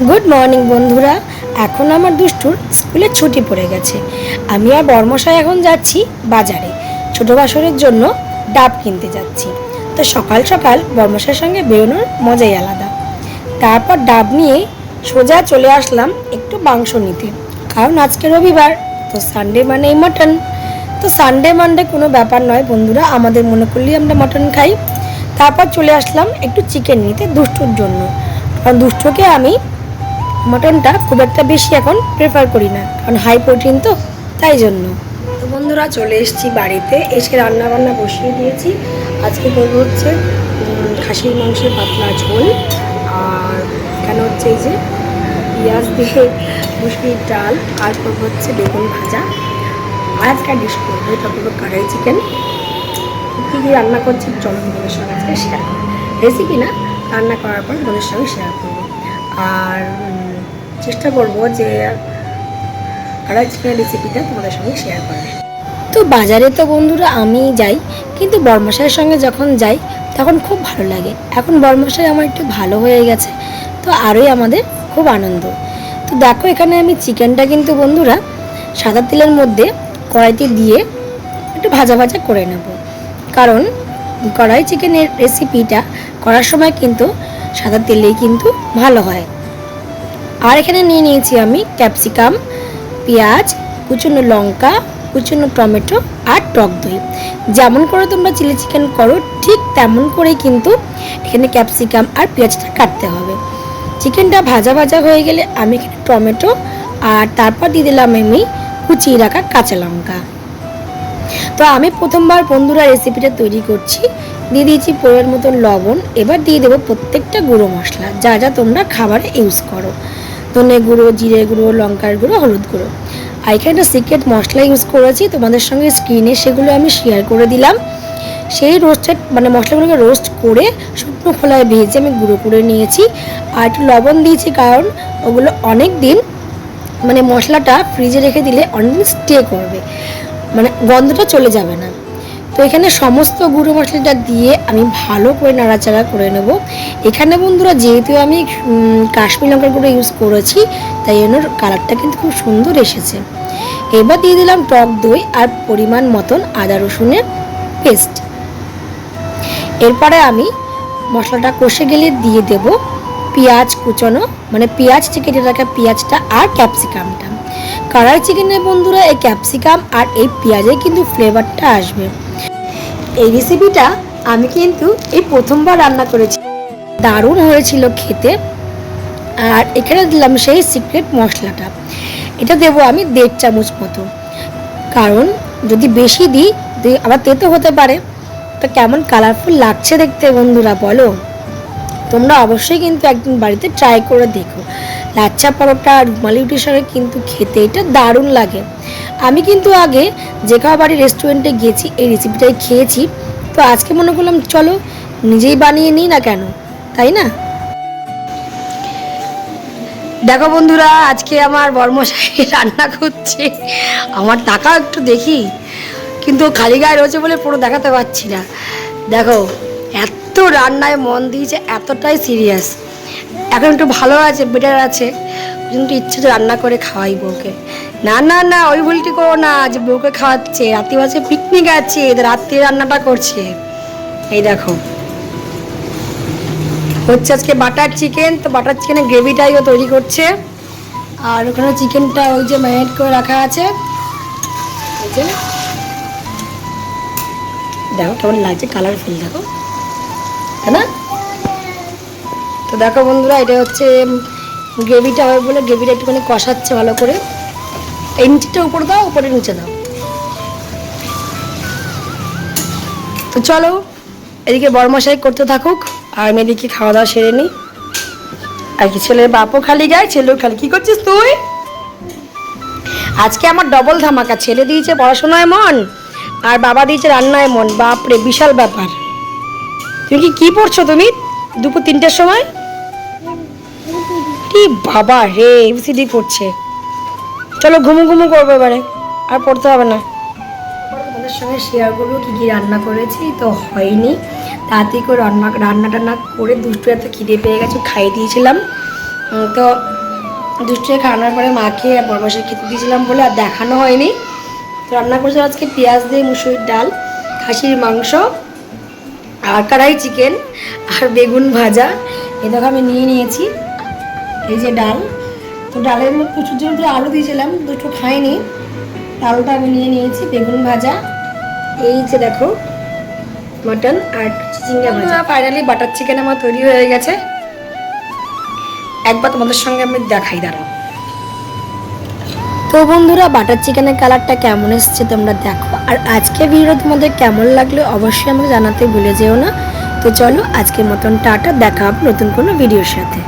Good morning বন্ধুরা। এখন আমার দুষ্টুর স্কুলে ছুটি পড়ে গেছে। আমি আর বর্মশাই এখন যাচ্ছি বাজারে ছোট বাসরের জন্য ডাব কিনতে যাচ্ছি। তো সকাল সকাল বর্মশাইয়ের সঙ্গে বেরোনোর মজাই আলাদা। তারপর ডাব নিয়ে সোজা চলে আসলাম একটু মাংস নিতে, কারণ আজকে রবিবার, তো সানডে মানেই মাটন। তো সানডে মানডে কোনো ব্যাপার নয় বন্ধুরা, আমাদের মনে করলেই আমরা মাটন খাই। তারপর চলে আসলাম একটু চিকেন নিতে দুষ্টুর জন্য, কারণ দুষ্টুকে আমি মটনটা খুব একটা বেশি এখন প্রেফার করি না, কারণ হাই প্রোটিন তো, তাই জন্য। তো বন্ধুরা চলে এসেছি বাড়িতে, এসে রান্না বান্না বসিয়ে দিয়েছি। আজকে করবো হচ্ছে খাসির মাংসের পাতলা ঝোল, আর এখানে হচ্ছে এই যে পেঁয়াজ দিয়ে মুসুরির ডাল, আর করবো হচ্ছে বেগুন ভাজা। আর একটা ডিশ করবো, এটা করবো কড়াই চিকেন। কী কী রান্না করছি চলো বোনের সঙ্গে আজকে শেয়ার করবো। রেসিপি না, রান্না করার পর বোনের সঙ্গে শেয়ার করবো। আর চেষ্টা করবো যে কড়াই চিকেনের রেসিপিটা তোমাদের সঙ্গে শেয়ার করার। তো বাজারে তো বন্ধুরা আমি যাই, কিন্তু বর্মশাইয়ের সঙ্গে যখন যাই তখন খুব ভালো লাগে। এখন বর্মশাই আমার একটু ভালো হয়ে গেছে, তো আরোই আমাদের খুব আনন্দ। তো দেখো এখানে আমি চিকেনটা কিন্তু বন্ধুরা সাদা তেলের মধ্যে কড়াইতে দিয়ে একটু ভাজা ভাজা করে নেব, কারণ কড়াই চিকেনের রেসিপিটা করার সময় কিন্তু সাদা তেলেই কিন্তু ভালো হয়। আর এখানে নিয়ে নিয়েছি আমি ক্যাপসিকাম, পেঁয়াজ, কুচনো লঙ্কা, কুচনো টমেটো আর টক দই। যেমন করে তোমরা চিলি চিকেন করো ঠিক তেমন করেই কিন্তু এখানে ক্যাপসিকাম আর পেঁয়াজটা কাটতে হবে। চিকেনটা ভাজা ভাজা হয়ে গেলে আমি এখানে টমেটো আর তারপর দিয়ে দিলাম আমি কুচিয়ে রাখা কাঁচা লঙ্কা। তো আমি প্রথমবার বন্ধুরা রেসিপিটা তৈরি করছি, দিয়ে দিয়েছি পরিমাণ মতন লবণ। এবার দিয়ে দেবো প্রত্যেকটা গুঁড়ো মশলা, যা যা তোমরা খাবারে ইউজ করো, ধনে গুঁড়ো, জিরে গুঁড়ো, লঙ্কার গুঁড়ো, হলুদ গুঁড়ো। আর এখানে একটা সিক্রেট মশলা ইউজ করেছি, তোমাদের সঙ্গে স্ক্রিনে সেগুলো আমি শেয়ার করে দিলাম। সেই রোস্টেড মানে মশলাগুলোকে রোস্ট করে শুকনো খোলায় ভেজে আমি গুঁড়ো করে নিয়েছি। আর একটু লবণ দিয়েছি, কারণ ওগুলো অনেক দিন মানে মশলাটা ফ্রিজে রেখে দিলে অনেকদিন স্টে করবে, মানে গন্ধটা চলে যাবে না। তো এখানে সমস্ত গুঁড়ো মশলাটা দিয়ে আমি ভালো করে নাড়াচাড়া করে নেব। এখানে বন্ধুরা যেহেতু আমি কাশ্মীরি লঙ্কার গুঁড়ো ইউজ করেছি, তাই জন্য কালারটা কিন্তু খুব সুন্দর এসেছে। এবার দিয়ে দিলাম টক দই আর পরিমাণ মতন আদা রসুনের পেস্ট। এরপরে আমি মশলাটা কষে গেলে দিয়ে দেব পেঁয়াজ কুচনো, মানে পেঁয়াজ কেটে রাখা পেঁয়াজটা আর ক্যাপসিকামটা। কড়াই চিকেনের বন্ধুরা এই ক্যাপসিকাম আর এই পেঁয়াজে কিন্তু ফ্লেভারটা আসবে। এই রেসিপিটা আমি কিন্তু এই প্রথমবার রান্না করেছি, দারুণ হয়েছিল খেতে। আর এখানে দিলাম সেই সিক্রেট মশলাটা, এটা দেবো আমি 1.5 চামচ মতো, কারণ যদি বেশি দিই আবার তেতো হতে পারে। তো কেমন কালারফুল লাগছে দেখতে বন্ধুরা বলো? তোমরা অবশ্যই কিন্তু একদিন বাড়িতে ট্রাই করে দেখো। লাচ্ছা পরোটা আর রুমালি রুটির সঙ্গে কিন্তু খেতে এটা দারুণ লাগে। আমি কিন্তু আগে যে কাউ বাড়ি রেস্টুরেন্টে গেছি এই রেসিপিটাই খেয়েছি, তো আজকে মনে করলাম চলো নিজেই বানিয়ে নিই না কেন, তাই না? দেখো বন্ধুরা আজকে আমার বর্মশাই রান্না করছে, আমার টাকা একটু দেখি, কিন্তু খালি গায়ে রয়েছে বলে পুরো দেখাতে পারছি না। দেখো এত রান্নায় মন দিয়েছে, এতটাই সিরিয়াস। এখন একটু ভালো আছে, বেটার আছে, কিন্তু ইচ্ছে তো রান্না করে খাওয়াই বউকে। না না না, ওই ভুলটি করো না যে বউকে খাওয়াচ্ছে, রাত্রি বাজে পিকনিক আছে, রাত্রি রান্নাটা করছে। এই দেখো হচ্ছে আজকে বাটার চিকেন, তো বাটার চিকেনের গ্রেভিটাইও তৈরি করছে। আর ওখানে চিকেনটা ওই যে ম্যারিনেট করে রাখা আছে, ওই যে দেখো কেমন লাগছে, কালারফুল দেখো, তাই না? তো দেখো বন্ধুরা এটা হচ্ছে গ্রেভিটা হবে বলে গ্রেভিটা একটুখানি কষাচ্ছে ভালো করে। এই নিচেটা উপরে দাও, উপরে নিচে দাও। তো চলো এদিকে বড়মশাই করতে থাকুক, আর আমি এদিকে খাওয়া দাওয়া সেরে নিই। আর কি ছেলের বাপও খালি গায়, ছেলেও খালি। কি করছিস তুই? আজকে আমার ডবল ধামাকা, ছেলে দিয়েছে পড়াশোনায় মন আর বাবা দিয়েছে রান্নায় মন। বাপরে বিশাল ব্যাপার। তুমি কি পড়ছো তুমি দুপুর 3টের সময়? বাবা রে, এবিসিডি পড়ছে। চলো ঘুমু ঘুমু করবো এবারে, আর পড়তে হবে না। তোমাদের সঙ্গে শেয়ার করবো কী কী রান্না করেছি। তো হয়নি তাড়াতাড়ি করে রান্নাটা না করে দুষ্টু এত খিদে পেয়ে গেছে, খাইয়ে দিয়েছিলাম। তো দুষ্টুকে খাওয়ানোর পরে মাকে আর বড়মাসে খেতে দিয়েছিলাম বলে আর দেখানো হয়নি। তো রান্না করেছি আজকে পেঁয়াজ দিয়ে মুসুরির ডাল, খাসির মাংস আর কড়াই চিকেন আর বেগুন ভাজা। এ দেখো আমি নিয়ে নিয়েছি এই যে ডাল। তো ডালের মধ্যে প্রচুর জন্য আলু দিয়েছিলাম, দুটো খাইনি। ডালটা আমি নিয়ে নিয়েছি, বেগুন ভাজা, এই যে দেখো মাটন আর চিচিঙ্গা ভাজা। ফাইনালি বাটার চিকেন আমার তৈরি হয়ে গেছে। একবার তোমাদের সঙ্গে আমি দেখাই, দাঁড়াও। তো বন্ধুরা, বাটার চিকেনের কালারটা কেমন এসছে তোমরা দেখো। আর আজকে ভিডিও তোমাদের কেমন লাগলো অবশ্যই আমাকে জানাতে ভুলে যেও না। তো চলো আজকের মতন টাটা, দেখা হবে নতুন কোনো ভিডিওর সাথে।